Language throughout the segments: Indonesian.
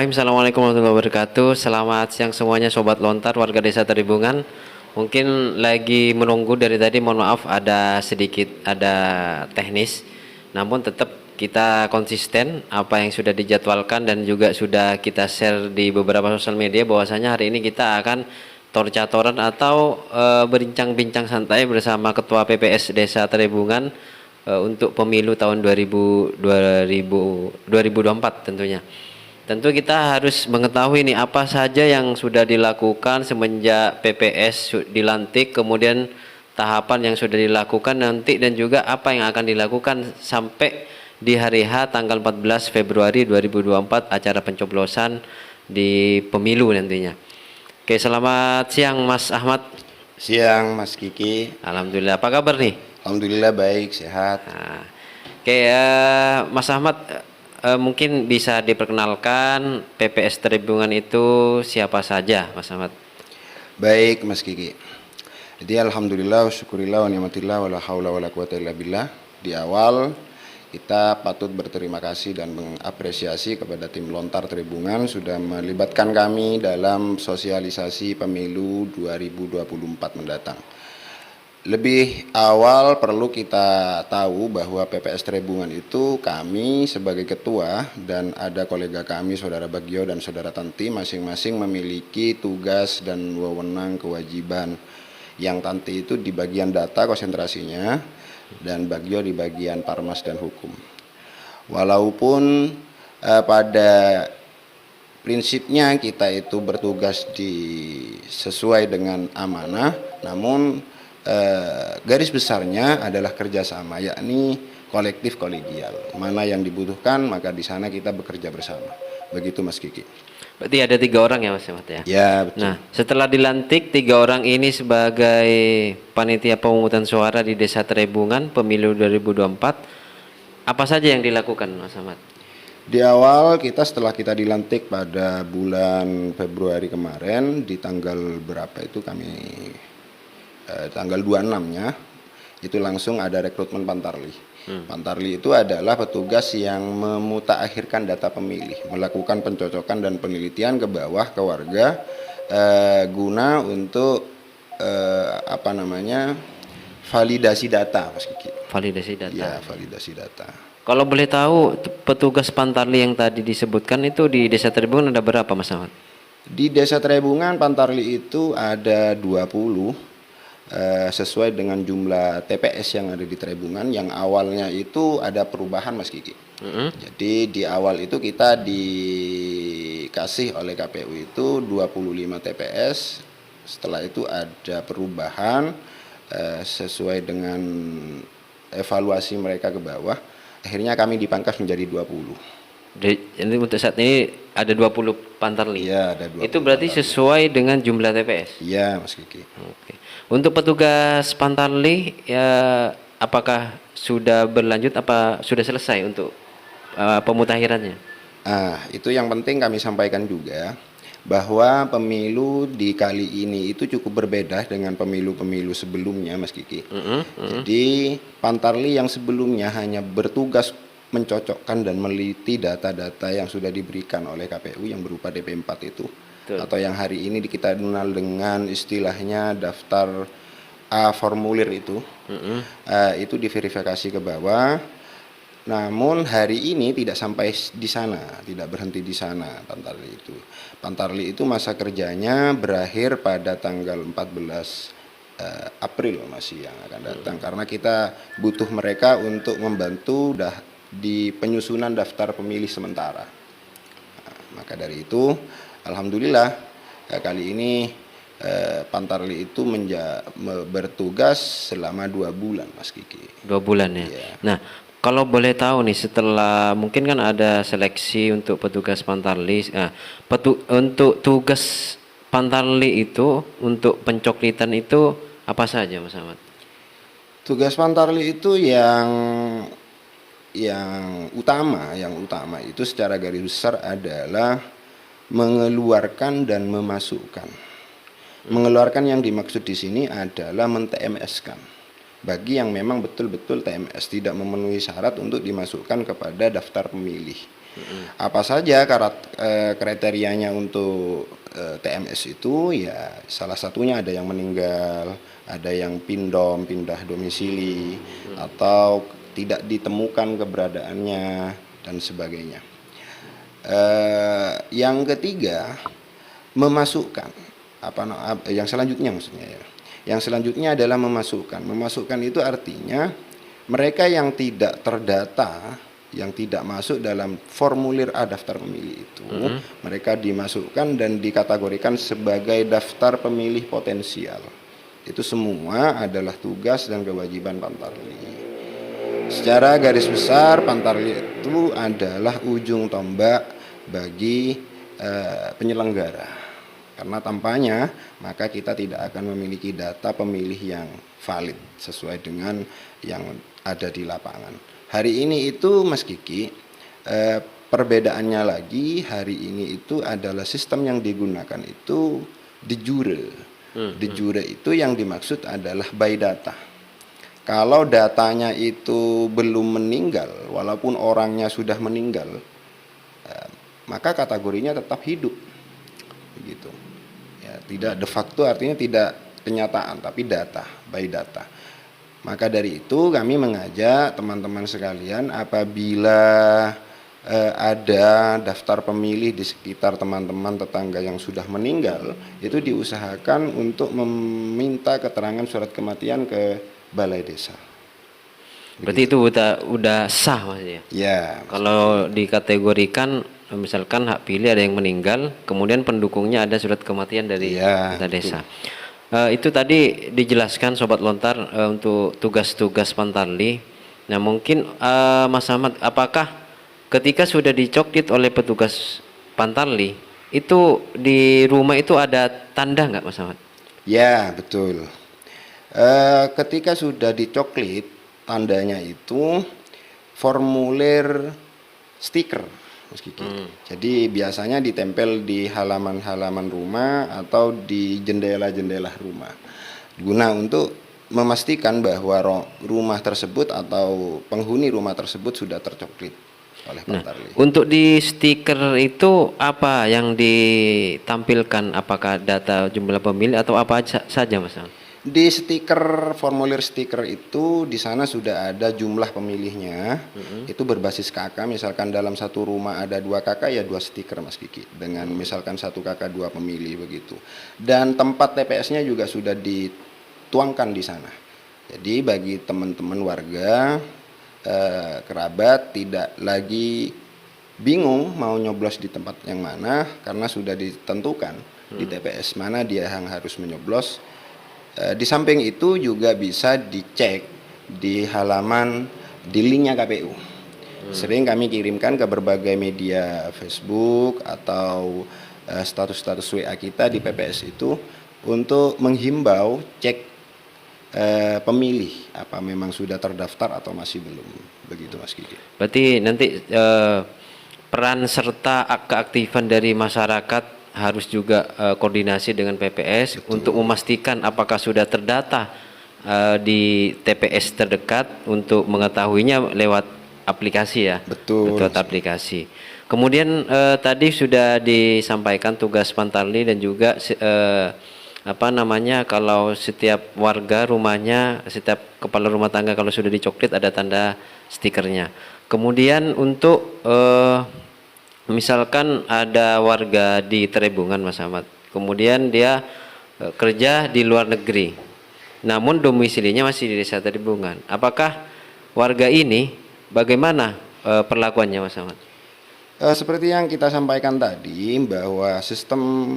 Bismillahirrahmanirrahim. Assalamualaikum warahmatullahi wabarakatuh. Selamat siang semuanya Sobat Lontar, warga desa Tribungan. Mungkin lagi menunggu dari tadi, mohon maaf ada teknis. Namun tetap kita konsisten apa yang sudah dijadwalkan dan juga sudah kita share di beberapa sosial media, bahwasanya hari ini kita akan torcatoran atau berbincang-bincang santai bersama Ketua PPS Desa Tribungan untuk pemilu tahun 2024 tentunya. Tentu kita harus mengetahui nih apa saja yang sudah dilakukan semenjak PPS dilantik, kemudian tahapan yang sudah dilakukan nanti, dan juga apa yang akan dilakukan sampai di hari H tanggal 14 Februari 2024 acara pencoblosan di pemilu nantinya. Oke, selamat siang Mas Ahmad. Siang Mas Kiki. Alhamdulillah, apa kabar nih? Alhamdulillah baik, sehat. Nah, oke, Mas Ahmad, mungkin bisa diperkenalkan PPS Tribungan itu siapa saja, Mas Ahmad? Baik Mas Kiki. Jadi alhamdulillah, syukurillah, wa ni'matillah, wala haula wala quwata illa billah. Di awal kita patut berterima kasih dan mengapresiasi kepada tim Lontar Tribungan sudah melibatkan kami dalam sosialisasi pemilu 2024 mendatang. Lebih awal perlu kita tahu bahwa PPS Tribungan itu kami sebagai ketua dan ada kolega kami Saudara Bagio dan Saudara Tanti masing-masing memiliki tugas dan wewenang kewajiban. Yang Tanti itu di bagian data konsentrasinya dan Bagio di bagian Parmas dan Hukum. Walaupun pada prinsipnya kita itu bertugas sesuai dengan amanah, namun garis besarnya adalah kerjasama, yakni kolektif kolegial. Mana yang dibutuhkan maka di sana kita bekerja bersama. Begitu Mas Kiki. Berarti ada 3 orang ya Mas Ahmad ya? Ya betul. Nah, setelah dilantik 3 orang ini sebagai panitia pemungutan suara di Desa Tribungan pemilu 2024, apa saja yang dilakukan Mas Ahmad? Di awal setelah kita dilantik pada bulan Februari kemarin, di tanggal berapa itu kami tanggal 26-nya itu langsung ada rekrutmen Pantarli. Pantarli itu adalah petugas yang memutaakhirkan data pemilih, melakukan pencocokan dan penelitian ke bawah ke warga guna untuk validasi data Mas Kiki. Validasi data. Ya, validasi data. Kalau boleh tahu, petugas Pantarli yang tadi disebutkan itu di Desa Tribungan ada berapa Mas Ahmad? Di Desa Tribungan Pantarli itu ada 20 sesuai dengan jumlah TPS yang ada di Tribungan. Yang awalnya itu ada perubahan Mas Kiki. Jadi di awal itu kita dikasih oleh KPU itu 25 TPS. Setelah itu ada perubahan sesuai dengan evaluasi mereka ke bawah. Akhirnya kami dipangkas menjadi 20. Jadi untuk saat ini ada 20 Pantarli. Iya, ada 20. Itu berarti Pantarli sesuai dengan jumlah TPS. Iya, Mas Kiki. Oke. Untuk petugas Pantarli ya, apakah sudah berlanjut apa sudah selesai untuk pemutakhirannya? Itu yang penting kami sampaikan juga bahwa pemilu di kali ini itu cukup berbeda dengan pemilu-pemilu sebelumnya Mas Kiki. Jadi Pantarli yang sebelumnya hanya bertugas mencocokkan dan meneliti data-data yang sudah diberikan oleh KPU yang berupa DP4 itu. Betul. Atau yang hari ini kita kenal dengan istilahnya daftar A formulir itu. Itu diverifikasi ke bawah. Namun hari ini tidak sampai di sana, tidak berhenti di sana Pantarli itu. Pantarli itu masa kerjanya berakhir pada tanggal 14 April masih yang akan datang, karena kita butuh mereka untuk membantu di penyusunan daftar pemilih sementara. Maka dari itu alhamdulillah kali ini Pantarli itu bertugas selama 2 bulan Mas Kiki. 2 bulan ya. Nah, kalau boleh tahu nih, setelah mungkin kan ada seleksi untuk petugas Pantarli, untuk tugas Pantarli itu untuk pencoklitan itu apa saja Mas Ahmad? Tugas Pantarli itu yang utama itu secara garis besar adalah mengeluarkan dan memasukkan. Mengeluarkan yang dimaksud di sini adalah men-TMS-kan. Bagi yang memang betul-betul TMS tidak memenuhi syarat untuk dimasukkan kepada daftar pemilih. Apa saja kriterianya untuk TMS itu? Ya salah satunya ada yang meninggal, ada yang pindah domisili, atau tidak ditemukan keberadaannya dan sebagainya. Yang ketiga, memasukkan yang selanjutnya maksudnya ya. Yang selanjutnya adalah memasukkan. Memasukkan itu artinya mereka yang tidak terdata, yang tidak masuk dalam formulir A daftar pemilih itu, mereka dimasukkan dan dikategorikan sebagai daftar pemilih potensial. Itu semua adalah tugas dan kewajiban Pantarli. Secara garis besar, Pantarli itu adalah ujung tombak bagi penyelenggara. Karena tanpanya maka kita tidak akan memiliki data pemilih yang valid sesuai dengan yang ada di lapangan. Hari ini itu Mas Kiki, perbedaannya lagi, hari ini itu adalah sistem yang digunakan itu de jure. De jure itu yang dimaksud adalah by data. Kalau datanya itu belum meninggal, walaupun orangnya sudah meninggal, maka kategorinya tetap hidup. Begitu. Ya, tidak de facto artinya tidak kenyataan, tapi data, by data. Maka dari itu kami mengajak teman-teman sekalian, apabila ada daftar pemilih di sekitar teman-teman tetangga yang sudah meninggal, itu diusahakan untuk meminta keterangan surat kematian ke balai desa. Berarti itu udah sah Mas ya? Ya. Kalau dikategorikan misalkan hak pilih ada yang meninggal, kemudian pendukungnya ada surat kematian dari desa. Itu tadi dijelaskan Sobat Lontar untuk tugas-tugas Pantarli. Nah mungkin Mas Ahmad, apakah ketika sudah dicoklit oleh petugas Pantarli, itu di rumah itu ada tanda nggak Mas Ahmad? Ya betul. Ketika sudah dicoklit, tandanya itu formulir stiker. Jadi biasanya ditempel di halaman-halaman rumah atau di jendela-jendela rumah, guna untuk memastikan bahwa rumah tersebut atau penghuni rumah tersebut sudah tercoklit oleh Pantarli. Untuk di stiker itu apa yang ditampilkan? Apakah data jumlah pemilih atau apa saja Mas? Di stiker, formulir stiker itu di sana sudah ada jumlah pemilihnya. Itu berbasis kakak. Misalkan dalam satu rumah ada 2 kakak, ya 2 stiker Mas Kiki. Dengan misalkan 1 kakak 2 pemilih begitu. Dan tempat TPS-nya juga sudah dituangkan di sana. Jadi bagi teman-teman warga, kerabat tidak lagi bingung mau nyoblos di tempat yang mana, karena sudah ditentukan di TPS mana dia yang harus menyoblos. Di samping itu juga bisa dicek di halaman di linknya KPU. Sering kami kirimkan ke berbagai media Facebook atau status-status WA kita di PPS itu untuk menghimbau cek pemilih apa memang sudah terdaftar atau masih belum, begitu Mas Kiki. Berarti nanti peran serta keaktifan dari masyarakat harus juga koordinasi dengan PPS. Betul. Untuk memastikan apakah sudah terdata di TPS terdekat, untuk mengetahuinya lewat aplikasi ya. Betul. Lewat aplikasi. Kemudian tadi sudah disampaikan tugas Pantarli dan juga kalau setiap warga rumahnya, setiap kepala rumah tangga kalau sudah dicoklit ada tanda stikernya. Kemudian untuk misalkan ada warga di Tribungan Mas Ahmad, kemudian dia kerja di luar negeri, namun domisilinya masih di desa Tribungan. Apakah warga ini bagaimana perlakuannya Mas Ahmad? Seperti yang kita sampaikan tadi, bahwa sistem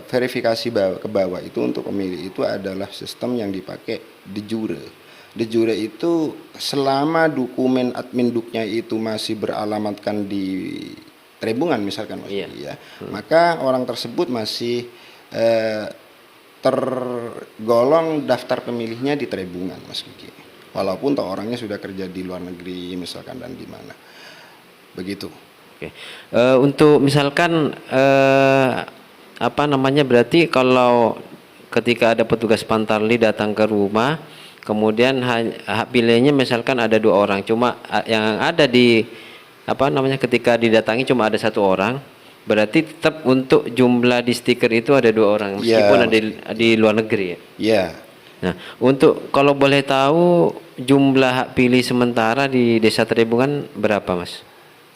verifikasi ke bawah itu untuk pemilih itu adalah sistem yang dipakai de jure. De jure itu selama dokumen adminduknya itu masih beralamatkan di Tribungan misalkan Mas, maka orang tersebut masih tergolong daftar pemilihnya di Tribungan Mas Kiki. Walaupun toh orangnya sudah kerja di luar negeri misalkan dan di mana. Begitu. Oke. Untuk misalkan berarti kalau ketika ada petugas Pantarli datang ke rumah, kemudian hak pilihnya misalkan ada 2 orang, cuma yang ada di apa namanya, ketika didatangi cuma ada satu orang, berarti tetap untuk jumlah di stiker itu ada 2 orang meskipun Ya, ada di luar negeri ya. ya. Nah, untuk kalau boleh tahu jumlah hak pilih sementara di Desa Tribungan berapa, Mas?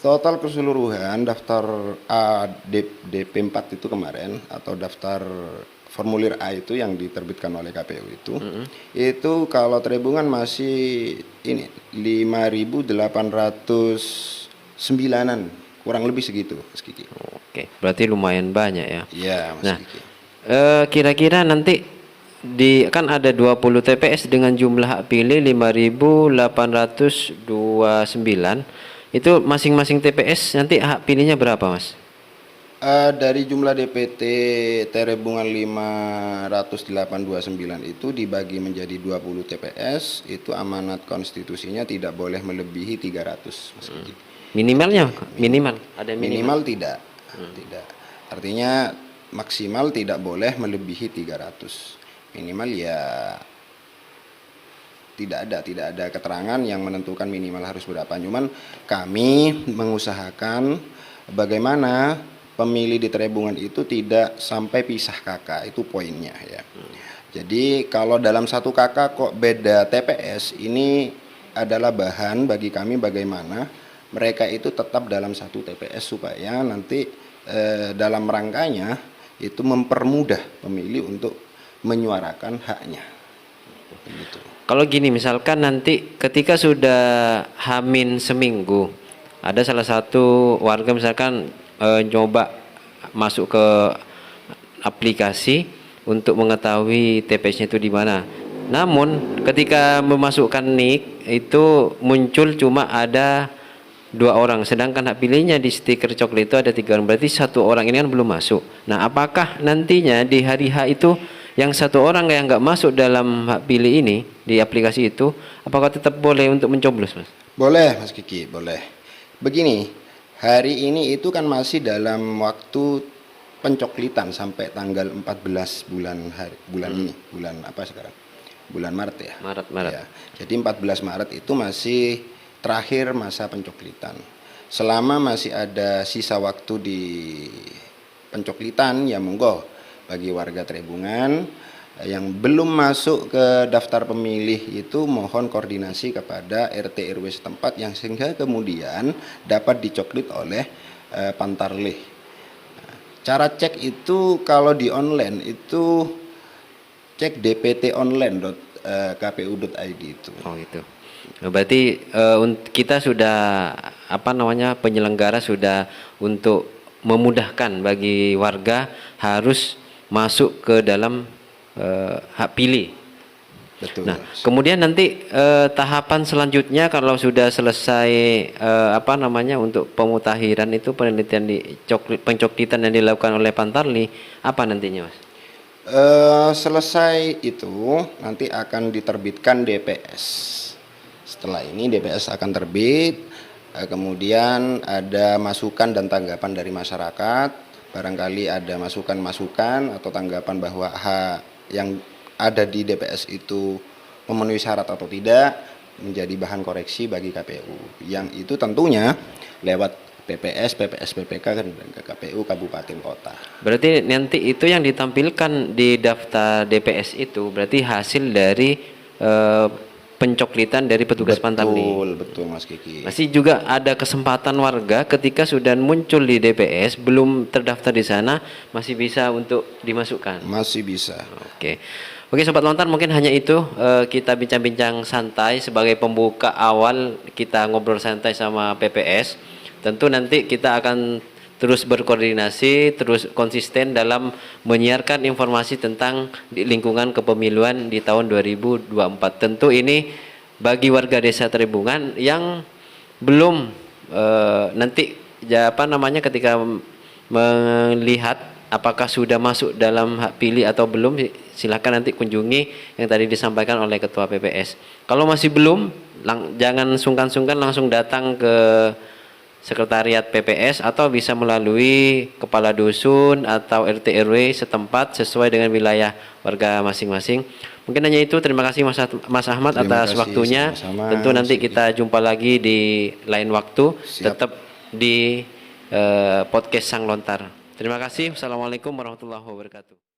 Total keseluruhan daftar A DP4 itu kemarin atau daftar formulir A itu yang diterbitkan oleh KPU itu kalau Tribungan masih ini 5.809-an, kurang lebih segitu, Mas Kiki. Oke, berarti lumayan banyak ya. Iya, Mas Nah, Kiki. kira-kira nanti kan ada 20 TPS dengan jumlah hak pilih 5.829. Itu masing-masing TPS nanti hak pilihnya berapa, Mas? Dari jumlah DPT Tribungan 50829 itu dibagi menjadi 20 TPS, itu amanat konstitusinya tidak boleh melebihi 300, Mas Kiki. Minimalnya minimal ada Minimal tidak. Tidak. Artinya maksimal tidak boleh melebihi 300. Minimal ya tidak ada keterangan yang menentukan minimal harus berapa. Cuman kami mengusahakan bagaimana pemilih di Tribungan itu tidak sampai pisah kakak, itu poinnya ya. Jadi kalau dalam satu kakak kok beda TPS, ini adalah bahan bagi kami bagaimana mereka itu tetap dalam satu TPS supaya nanti dalam rangkanya itu mempermudah pemilih untuk menyuarakan haknya. Begitu. Kalau gini, misalkan nanti ketika sudah Hamin seminggu, ada salah satu warga misalkan nyoba masuk ke aplikasi untuk mengetahui TPS-nya itu di mana. Namun ketika memasukkan NIK itu muncul cuma ada 2 orang, sedangkan hak pilihnya di stiker coklat itu ada 3 orang. Berarti 1 orang ini kan belum masuk. Nah, apakah nantinya di hari H itu yang 1 orang yang nggak masuk dalam hak pilih ini di aplikasi itu, apakah tetap boleh untuk mencoblos, Mas? Boleh, Mas Kiki, boleh. Begini, hari ini itu kan masih dalam waktu pencoklitan sampai tanggal 14 bulan ini. Bulan apa sekarang? Bulan Maret ya? Maret. Ya. Jadi 14 Maret itu masih terakhir masa pencoklitan. Selama masih ada sisa waktu di pencoklitan, ya monggo bagi warga Tribungan yang belum masuk ke daftar pemilih itu mohon koordinasi kepada RT RW setempat yang sehingga kemudian dapat dicoklit oleh Pantarlih. Cara cek itu kalau di online itu cek dptonline.kpu.id itu. Oh gitu. Nah, berarti kita sudah penyelenggara sudah untuk memudahkan bagi warga harus masuk ke dalam hak pilih. Betul. Nah, kemudian nanti tahapan selanjutnya kalau sudah selesai untuk pemutahiran itu penelitian pencoklitan yang dilakukan oleh Pantarlih, apa nantinya, Mas? Selesai itu nanti akan diterbitkan DPS. Setelah ini DPS akan terbit, kemudian ada masukan dan tanggapan dari masyarakat. Barangkali ada masukan-masukan atau tanggapan bahwa hak yang ada di DPS itu memenuhi syarat atau tidak, menjadi bahan koreksi bagi KPU. Yang itu tentunya lewat PPS, PPK dan KPU Kabupaten Kota. Berarti nanti itu yang ditampilkan di daftar DPS itu berarti hasil dari pencoklitan dari petugas Pantarlih. Betul Mas Kiki. Masih juga ada kesempatan warga ketika sudah muncul di DPS belum terdaftar di sana masih bisa untuk dimasukkan. Masih bisa. Oke, Sobat Lontar, mungkin hanya itu kita bincang-bincang santai sebagai pembuka awal kita ngobrol santai sama PPS. Tentu nanti kita akan terus berkoordinasi, terus konsisten dalam menyiarkan informasi tentang lingkungan kepemiluan di tahun 2024. Tentu ini bagi warga Desa Tribungan yang belum ketika melihat apakah sudah masuk dalam hak pilih atau belum, silakan nanti kunjungi yang tadi disampaikan oleh Ketua PPS. Kalau masih belum, jangan sungkan-sungkan langsung datang ke Sekretariat PPS atau bisa melalui kepala dusun atau RT RW setempat sesuai dengan wilayah warga masing-masing. Mungkin hanya itu. Terima kasih Mas Ahmad Terima atas kasih, waktunya. sama-sama. Tentu nanti kita jumpa lagi di lain waktu. Siap. Tetap di podcast Sang Lontar. Terima kasih. Wassalamualaikum warahmatullahi wabarakatuh.